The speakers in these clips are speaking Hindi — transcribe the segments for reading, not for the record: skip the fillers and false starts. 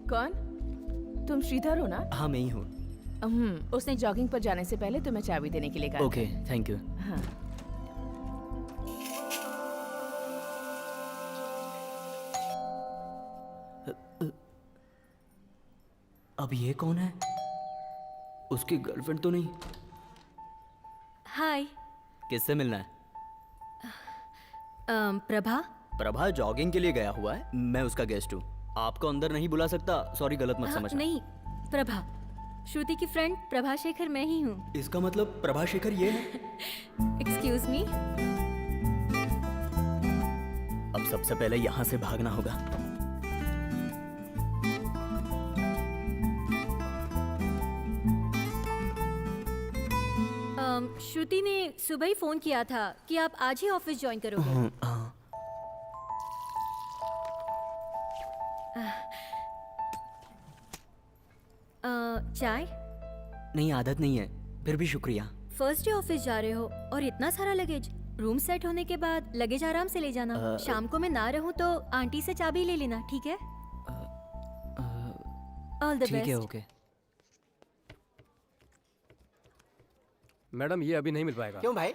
कौन? तुम श्रीधर हो ना? हाँ मैं ही हूँ। उसने जॉगिंग पर जाने से पहले तुम्हें चाबी देने के लिए कहा। Okay thank you. हाँ। अब ये कौन है? उसकी गर्लफ्रेंड तो नहीं? हाय। किससे मिलना है? प्रभा। प्रभा जॉगिंग के लिए गया हुआ है, मैं उसका गेस्ट हूँ। आपको अंदर नहीं बुला सकता, सॉरी गलत मत समझना। नहीं, प्रभा श्रुति की फ्रेंड प्रभा शेखर मैं ही हूँ। इसका मतलब प्रभा शेखर ये है? Excuse me. अब सबसे पहले यहाँ से भागना होगा। श्रुति ने सुबह ही फोन किया था कि आप आज ही ऑफिस ज्वाइन करोगे। चाय? नहीं आदत नहीं है, फिर भी शुक्रिया। फर्स्ट डे ऑफिस जा रहे हो और इतना सारा लगेज। रूम सेट होने के बाद लगेज आराम से ले जाना। शाम को मैं ना रहूं तो आंटी से चाबी ले लेना, ठीक है? All the best. ठीक है ओके। मैडम ये अभी नहीं मिल पाएगा। क्यों भाई,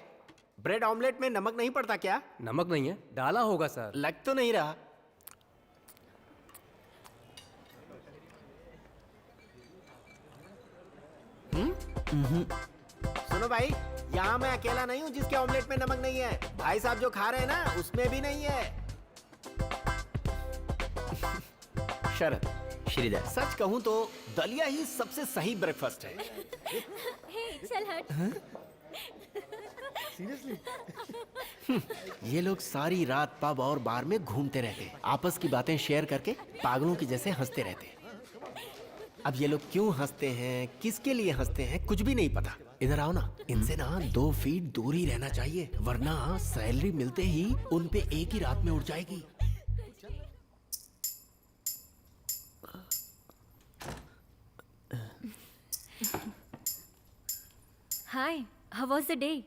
ब्रेड ऑमलेट में नमक नहीं पड़ता क्या? नमक नहीं है, डाला होगा सर। लग तो नहीं रहा। सुनो भाई, यहाँ मैं अकेला नहीं हूँ जिसके ऑमलेट में नमक नहीं है। भाई साहब जो खा रहे हैं ना उसमें भी नहीं है। शरद, श्रीधर, सच कहूँ तो दलिया ही सबसे सही ब्रेकफास्ट है। चल हट। ये लोग सारी रात पब और बार में घूमते रहते, आपस की बातें शेयर करके पागलों की जैसे हंसते रहते। अब ये लोग क्यों हंसते हैं, किसके लिए हंसते हैं, कुछ भी नहीं पता। इधर आओ ना, इनसे ना 2 फीट दूर ही रहना चाहिए, वरना सैलरी मिलते ही उन पे एक ही रात में उड़ जाएगी। Hi, how was the day?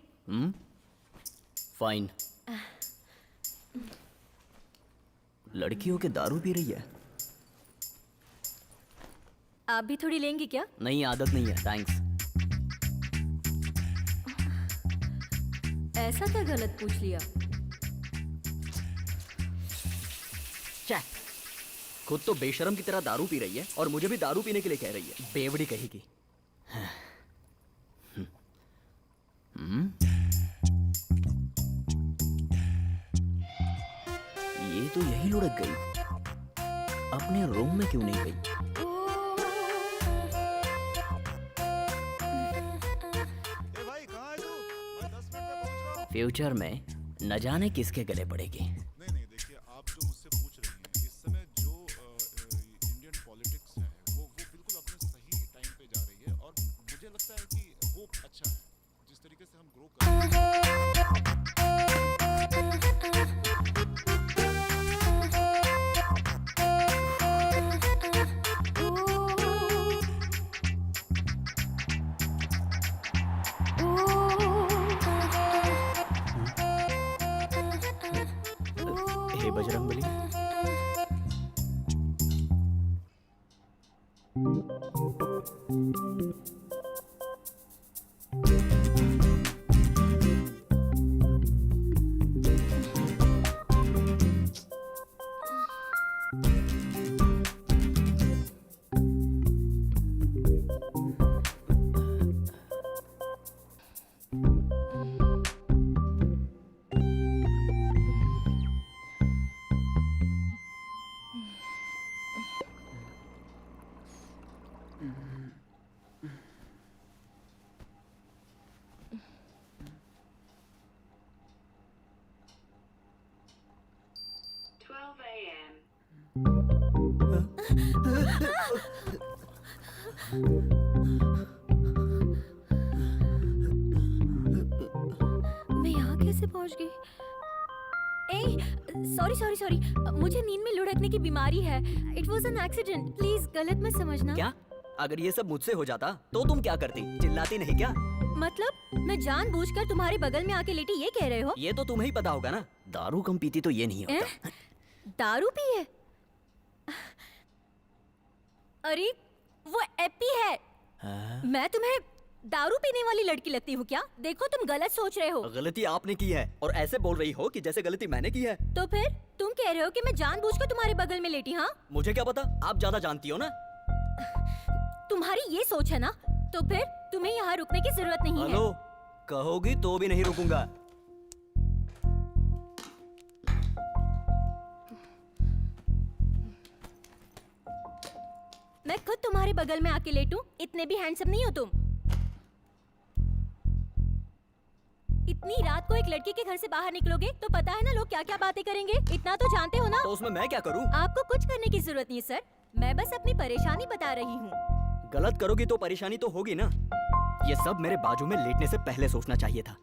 Fine. लड़कियों के दारू पी रही है। आप भी थोड़ी लेंगे क्या? नहीं आदत नहीं है, थैंक्स। ऐसा क्या गलत पूछ लिया? खुद तो बेशरम की तरह दारू पी रही है और मुझे भी दारू पीने के लिए कह रही है, बेवड़ी कहेगी। ये तो यही लुढ़क गई, अपने रूम में क्यों नहीं गई? फ्यूचर में न जाने किसके गले पड़ेगी। नहीं नहीं, देखिए आप जो मुझसे पूछ रही हैं इस समय जो इंडियन पॉलिटिक्स है वो बिल्कुल अपने सही टाइम पे जा रही है और मुझे लगता है कि वो अच्छा है जिस तरीके से हम ग्रो कर रहे हैं। हे बजरंगबली। मैं यहाँ कैसे पहुँच गई? सॉरी, मुझे नींद में लुढ़कने की बीमारी है। It was an accident, please गलत मत समझना। क्या? अगर ये सब मुझसे हो जाता तो तुम क्या करती? चिल्लाती नहीं क्या? मतलब मैं जानबूझकर तुम्हारे बगल में आके लेटी ये कह रहे हो? ये तो तुम्हें ही पता होगा ना, दारू कम पीती तो ये नहीं होता। दारू पी है? अरे वो एप्पी है। हाँ? मैं तुम्हें दारू पीने वाली लड़की लगती हूँ क्या? देखो तुम गलत सोच रहे हो। गलती आपने की है और ऐसे बोल रही हो कि जैसे गलती मैंने की है। तो फिर तुम कह रहे हो कि मैं जानबूझकर तुम्हारे बगल में लेटी? हाँ, मुझे क्या पता, आप ज्यादा जानती हो ना। तुम्हारी ये सोच है ना, तो फिर तुम्हें यहाँ रुकने की जरूरत नहीं है। हेलो, कहोगी तो भी नहीं रुकूंगा। मैं खुद तुम्हारे बगल में आके लेटूं, इतने भी हैंडसम नहीं हो तुम। इतनी रात को एक लड़की के घर से बाहर निकलोगे तो पता है ना लोग क्या क्या बातें करेंगे। इतना तो जानते हो ना। तो उसमें मैं क्या करूं? आपको कुछ करने की जरूरत नहीं सर, मैं बस अपनी परेशानी बता रही हूँ। गलत करोगी तो परेशानी तो होगी ना। ये सब मेरे बाजू में लेटने से पहले सोचना चाहिए था।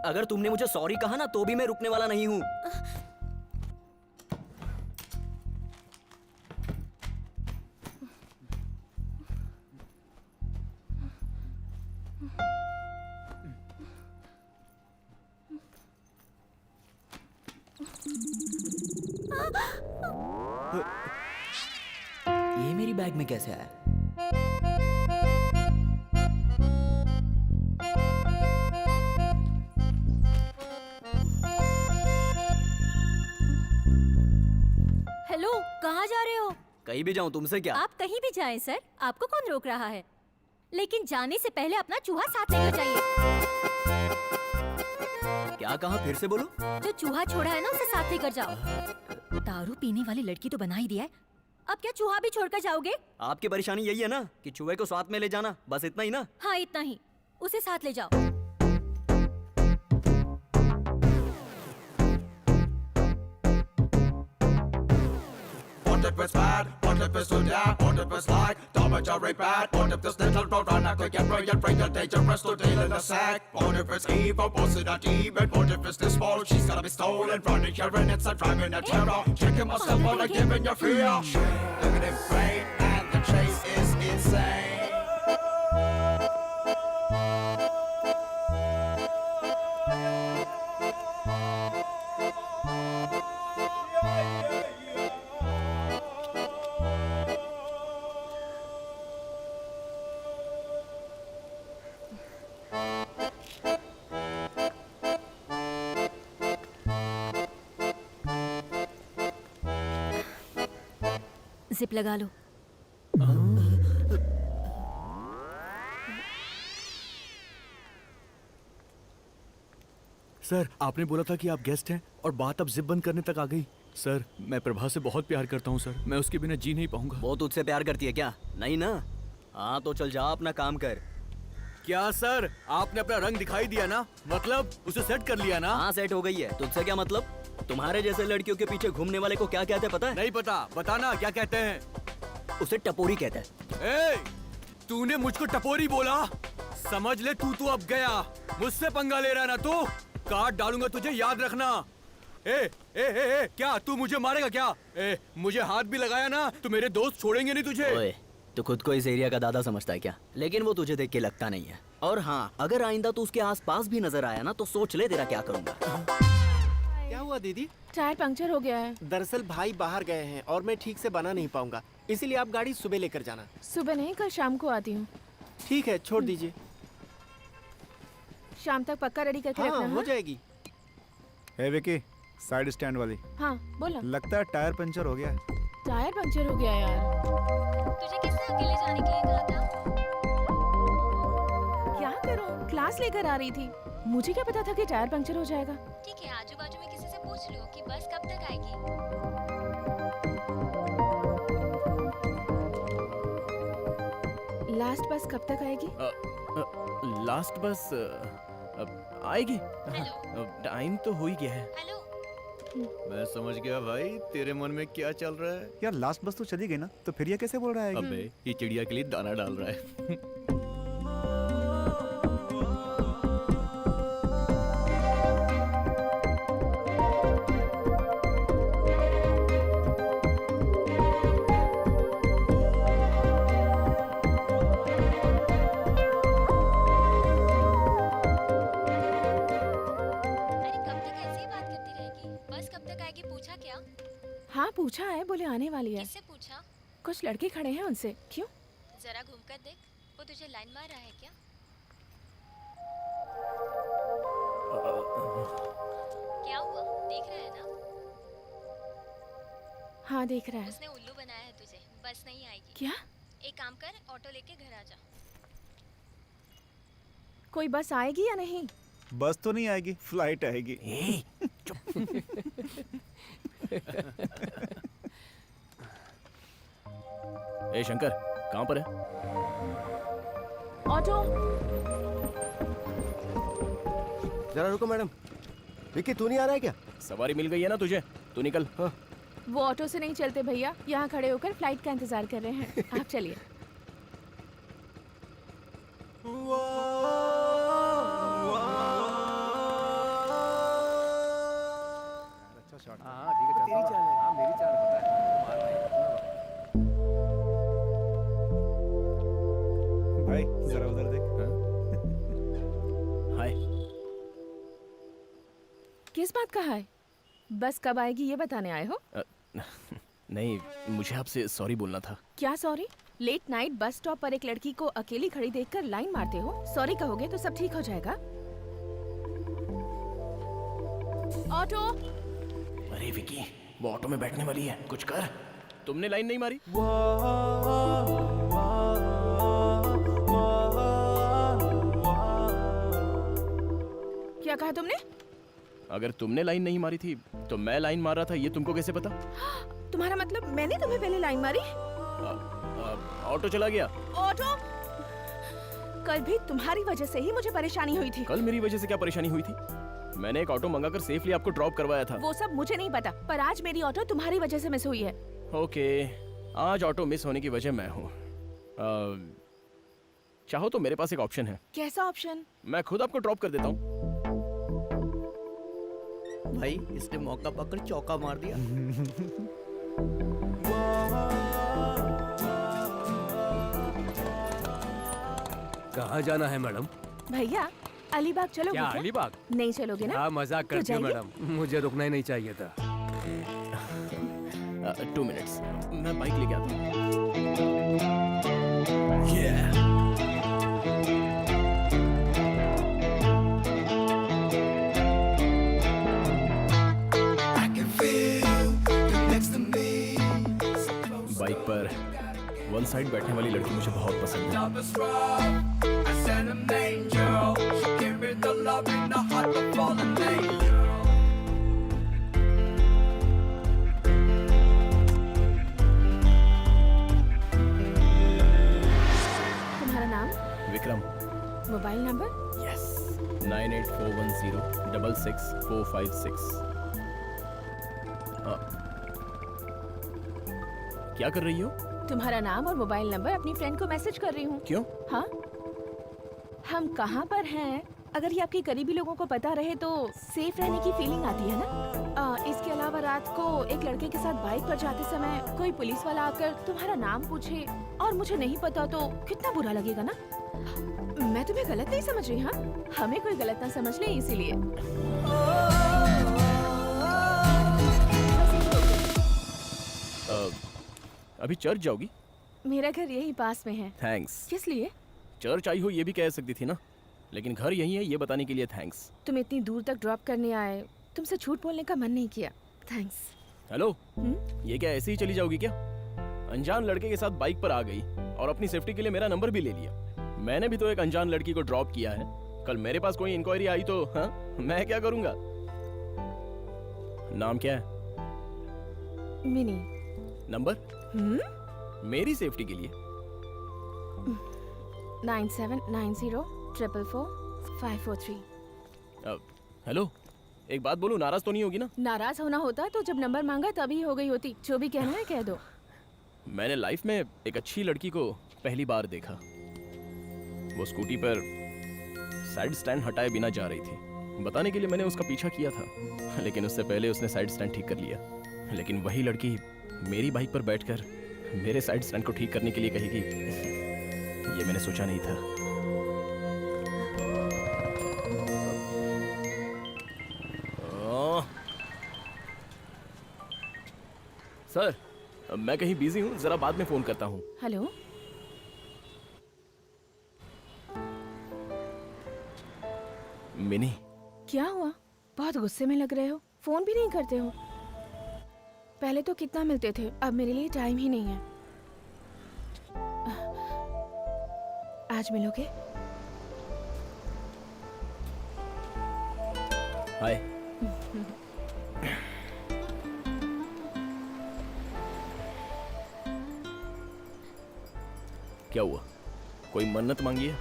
अगर तुमने मुझे सॉरी कहा ना तो भी मैं रुकने वाला नहीं हूँ। ये मेरी बैग में कैसे आया? हेलो, कहाँ जा रहे हो? कहीं भी जाऊं, तुमसे क्या? आप कहीं भी जाएं सर, आपको कौन रोक रहा है? लेकिन जाने से पहले अपना चूहा साथ लेकर जाइए। क्या कहा, फिर से बोलो। जो चूहा छोड़ा है ना उसे साथ लेकर जाओ। दारू पीने वाली लड़की तो बना ही दिया है, अब क्या चूहा भी छोड़कर जाओगे? आपकी परेशानी यही है ना कि चूहे को साथ में ले जाना, बस इतना ही ना। हाँ इतना ही, उसे साथ ले जाओ। What if it's bad? What if it's good? Yeah. What if it's like Tom and Jerry bad? What if this little roadrunner could get brilliant, dangerous to deal in a sack? What if it's evil, was it a demon? What if it's this small? She's gonna be stolen, running here and it's a driving a terror. Checking myself while I'm giving you fear. Look at him brain and the chase is insane. Zip लगा लो। सर, आपने बोला था कि आप गेस्ट हैं और बात अब जिप बंद करने तक आ गई। सर, मैं प्रभा से बहुत प्यार करता हूँ सर, मैं उसके बिना जी नहीं पाऊंगा। वो तुझसे प्यार करती है क्या? नहीं ना। हाँ तो चल जा, अपना काम कर। क्या सर, आपने अपना रंग दिखाई दिया ना, मतलब उसे सेट कर लिया ना? हाँ सेट हो गई है, तुझसे क्या मतलब? तुम्हारे जैसे लड़कियों के पीछे घूमने वाले को क्या कहते हैं पता है? नहीं पता, बताना क्या कहते हैं? उसे टपोरी कहते हैं। ए, तूने मुझको टपोरी बोला? समझ ले तू अब गया। मुझसे पंगा ले रहा है ना तू? काट डालूंगा तुझे, याद रखना। क्या तू मुझे मारेगा क्या? मुझे हाथ भी लगाया ना तो मेरे दोस्त छोड़ेंगे नहीं तुझे। ओए, तो खुद को इस एरिया का दादा समझता है क्या? लेकिन वो तुझे देख के लगता नहीं है। और हाँ, अगर आइंदा तू उसके आसपास भी नजर आया ना तो सोच ले तेरा क्या करूंगा। क्या हुआ दीदी? टायर पंक्चर हो गया है। दरअसल भाई बाहर गए हैं और मैं ठीक से बना नहीं पाऊंगा, इसीलिए आप गाड़ी सुबह लेकर जाना। सुबह नहीं, कल शाम को आती हूँ। ठीक है, छोड़ दीजिए। शाम तक पक्का रेडी करके हाँ, रखना। हो जाएगी। हे विकी, साइड स्टैंड वाली। हाँ बोला। लगता है टायर पंचर हो गया है। टायर पंक्चर हो गया यार। तुझे किसने अकेले जाने के लिए कहा था? क्या करूँ, क्लास लेकर आ रही थी, मुझे क्या पता था कि टायर पंक्चर हो जाएगा। ठीक है, आजू बाजू में किसी से पूछ लो कि बस कब तक आएगी। लास्ट बस कब तक आएगी? लास्ट बस आएगी। हेलो। टाइम तो हो ही गया है। हेलो। मैं समझ गया भाई, तेरे मन में क्या चल रहा है। यार लास्ट बस तो चली गई ना, तो फिर ये कैसे बोल रहा है? अबे, ये चिड़िया के लिए दाना डाल रहा है। हाँ पूछा है, बोले आने वाली है। किससे पूछा? कुछ लड़के खड़े हैं उनसे। क्यों? जरा घूमकर देख, वो तुझे लाइन मार रहा है क्या? क्या हुआ, देख रहा है ना? हाँ देख रहा है। उसने उल्लू बनाया है तुझे, बस नहीं आएगी। क्या? एक काम कर, ऑटो लेके घर आ जा। कोई बस आएगी या नहीं? बस तो नहीं आएगी, फ्लाइट आएगी। ए शंकर, कहाँ पर है? ऑटो। जरा रुको मैडम। विक्की तू नहीं आ रहा है क्या? सवारी मिल गई है ना तुझे? तू निकल। हाँ। वो ऑटो से नहीं चलते भैया, यहाँ खड़े होकर फ्लाइट का इंतजार कर रहे हैं। आप चलिए। अच्छा शॉट। हाँ ठीक है, तेरी चाल है। हाँ मेरी चाल पता है। भाई जरा उधर देख। हाय। किस बात का है? बस कब आएगी ये बताने आए हो? नहीं, मुझे आपसे सॉरी बोलना था। क्या sorry? Late night bus stop पर एक लड़की को अकेली खड़ी देखकर लाइन मारते हो? सॉरी कहोगे तो सब ठीक हो जाएगा। ऑटो। अरे विकी, वो ऑटो में बैठने वाली है, कुछ कर। तुमने लाइन नहीं मारी? क्या कहा तुमने? अगर तुमने लाइन नहीं मारी थी तो मैं लाइन मार रहा था, ये तुमको कैसे पता? तुम्हारा मतलब मैंने तुम्हें पहले लाइन मारी? ऑटो चला गया। ऑटो? कल भी तुम्हारी वजह से ही मुझे परेशानी हुई थी। कल मेरी वजह से क्या परेशानी हुई थी? मैंने एक ऑटो मंगाकर सेफली आपको ड्रॉप करवाया था। वो सब मुझे नहीं पता, पर आज मेरी ऑटो तुम्हारी वजह से मिस हुई है। ओके, आज ऑटो मिस होने की वजह मैं हूँ। चाहो तो मेरे पास एक ऑप्शन है। कैसा ऑप्शन? मैं खुद आपको ड्रॉप कर देता हूँ। भाई इसने मौका पकड़ चौका मार दिया। कहाँ जाना है मैडम? भैया अलीबाग चलोगे क्या क्या? अलीबाग? नहीं चलोगे ना? क्या मजाक तो करती हो जाइए। मैडम, मुझे रुकना ही नहीं चाहिए था। 2 मिनट्स, मैं बाइक लेके आता हूँ। बाइक पर वन साइड बैठने वाली लड़की मुझे बहुत पसंद है। तुम्हारा नाम? विक्रम। Mobile number? यस, 9841066456। क्या कर रही हो? तुम्हारा नाम और मोबाइल नंबर अपनी फ्रेंड को मैसेज कर रही हूँ। क्यों? हाँ, हम कहाँ पर हैं, अगर ये आपके करीबी लोगों को पता रहे तो सेफ रहने की फीलिंग आती है ना। इसके अलावा रात को एक लड़के के साथ बाइक पर जाते समय कोई पुलिस वाला आकर तुम्हारा नाम पूछे और मुझे नहीं पता तो कितना बुरा लगेगा ना। मैं तुम्हें गलत नहीं समझ रही। हाँ, हमें कोई गलत ना समझ ले इसीलिए। अभी चर्च जाओगी? मेरा घर यही पास में है। थैंक्स। किस लिए? चर्च आई हो ये भी कह सकती थी ना, लेकिन घर यही है ये बताने के लिए थैंक्स। तुम इतनी दूर तक ड्रॉप करने आए, तुमसे झूठ बोलने का मन नहीं किया। थैंक्स। हेलो, ये क्या ऐसे ही चली जाओगी क्या? अनजान लड़के के साथ बाइक पर आ गई और अपनी सेफ्टी के लिए मेरा नंबर भी ले लिया। मैंने भी तो एक अनजान लड़की को ड्रॉप किया है। कल मेरे पास कोई इंक्वायरी आई तो हाँ, मैं क्या करूंगा? नाम क्या है? मिनी। नंबर? मेरी सेफ्टी के लिए। 9790444543। हेलो, एक बात बोलूं, नाराज तो नहीं होगी ना? नाराज होना होता तो जब नंबर मांगा तभी हो गई होती। जो भी कहना है कह दो। मैंने लाइफ में एक अच्छी लड़की को पहली बार देखा। वो स्कूटी पर साइड स्टैंड हटाए बिना जा रही थी। बताने के लिए मैंने उसका पीछा किया था, लेकिन उससे पहले उसने साइड स्टैंड ठीक कर लिया। लेकिन वही लड़की मेरी बाइक पर बैठकर मेरे साइड स्टैंड को ठीक करने के लिए कहेगी, ये मैंने सोचा नहीं था। सर, मैं कहीं बिजी हूँ, जरा बाद में फोन करता हूँ। हेलो, मिनी, क्या हुआ? बहुत गुस्से में लग रहे हो, फोन भी नहीं करते हो। पहले तो कितना मिलते थे, अब मेरे लिए टाइम ही नहीं है। आज मिलोगे? हाय। क्या हुआ? कोई मन्नत मांगी है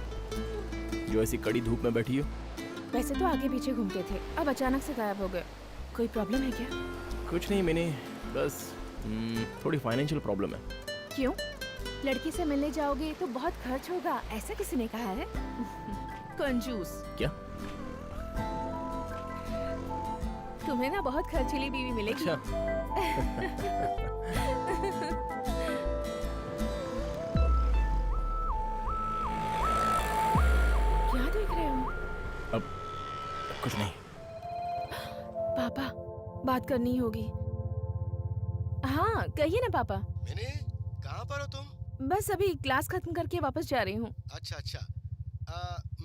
जो ऐसी कड़ी धूप में बैठी हो? वैसे तो आगे पीछे घूमते थे, अब अचानक से गायब हो गए। कोई प्रॉब्लम है क्या? कुछ नहीं मिनी, बस थोड़ी फाइनेंशियल प्रॉब्लम है। क्यों? लड़की से मिलने जाओगे तो बहुत खर्च होगा, ऐसा किसी ने कहा है? कंजूस। क्या? तुम्हें ना बहुत खर्चीली बीवी मिलेगी। क्या देख रहे हो? अब कुछ नहीं। पापा, बात करनी होगी। हाँ, कहिए ना पापा। मिनी, कहाँ पर हो तुम? बस अभी क्लास खत्म करके वापस जा रही हूँ। अच्छा।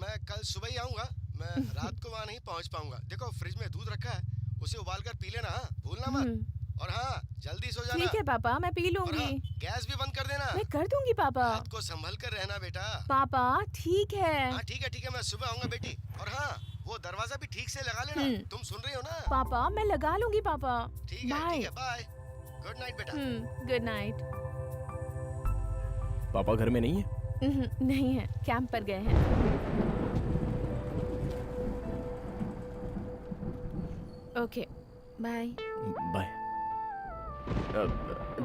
मैं कल सुबह ही आऊँगा। मैं रात को वहाँ नहीं पहुँच पाऊंगा। देखो फ्रिज में दूध रखा है, उसे उबाल कर पी लेना, हाँ? भूलना मत। और हाँ, जल्दी सो जाना। ठीक है पापा, मैं पी और लूंगी। हाँ, गैस भी बंद कर देना। मैं कर दूंगी पापा। रात को संभल कर रहना बेटा। पापा ठीक है। हाँ ठीक है, मैं सुबह आऊंगा बेटी। और हाँ, वो दरवाजा भी ठीक से लगा लेना। तुम सुन रही हो ना? पापा मैं लगा लूंगी पापा। ठीक है, बाय। गुड नाइट बेटा। Good night. पापा घर में नहीं है? नहीं है, कैंप पर गए हैं। Okay, bye. बाय।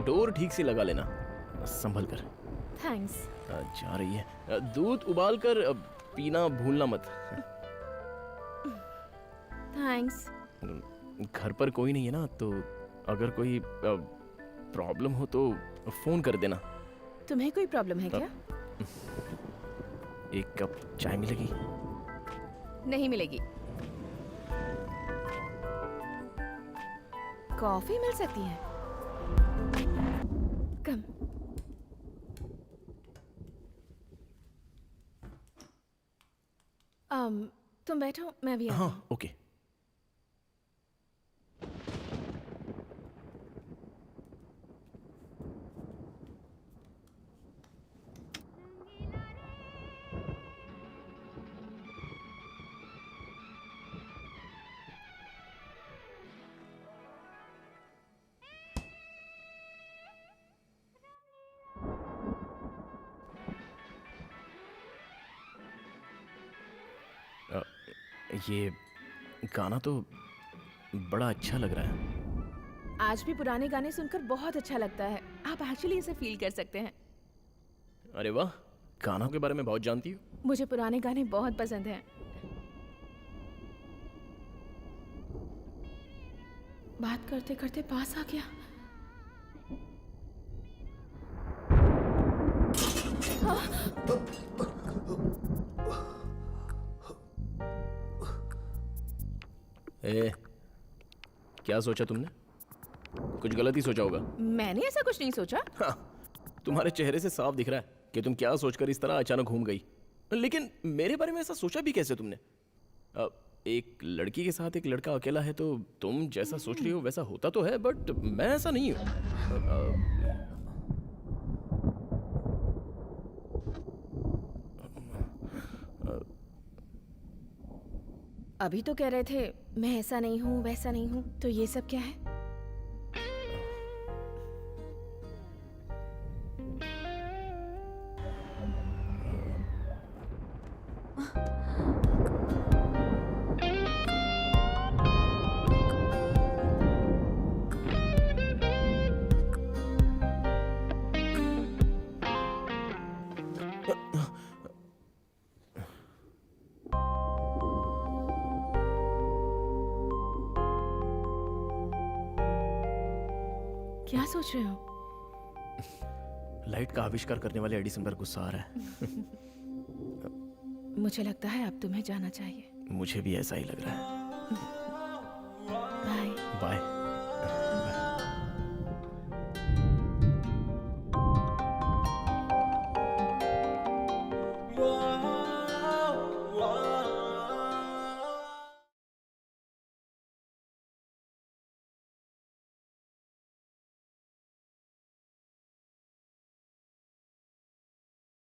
डोर ठीक से लगा लेना, संभल कर। थैंक्स। जा रही है। दूध उबाल कर पीना भूलना मत। थैंक्स। घर पर कोई नहीं है ना, तो अगर कोई प्रॉब्लम हो तो फोन कर देना। तुम्हें कोई प्रॉब्लम है क्या? एक कप चाय मिलेगी? नहीं मिलेगी। कॉफी मिल सकती है। कम। तुम बैठो, मैं भी आती हूँ। हाँ, ओके। ये गाना तो बड़ा अच्छा लग रहा है। आज भी पुराने गाने सुनकर बहुत अच्छा लगता है। आप एक्चुअली इसे फील कर सकते हैं। अरे वाह, गानों के बारे में बहुत जानती हो। मुझे पुराने गाने बहुत पसंद हैं। बात करते करते पास आ गया। ए, क्या सोचा तुमने? कुछ गलत ही सोचा होगा। मैंने ऐसा कुछ नहीं सोचा। हाँ, तुम्हारे चेहरे से साफ दिख रहा है कि तुम क्या सोचकर इस तरह अचानक घूम गई। लेकिन मेरे बारे में ऐसा सोचा भी कैसे तुमने? एक लड़की के साथ एक लड़का अकेला है तो तुम जैसा सोच रही हो वैसा होता तो है, बट मैं ऐसा नहीं हूँ। अभी तो कह रहे थे मैं ऐसा नहीं हूँ वैसा नहीं हूँ, तो ये सब क्या है? क्या सोच रहे हो? लाइट का आविष्कार करने वाले एडिसन पर गुस्सा आ रहा है। मुझे लगता है अब तुम्हें जाना चाहिए। मुझे भी ऐसा ही लग रहा है। बाय। बाय।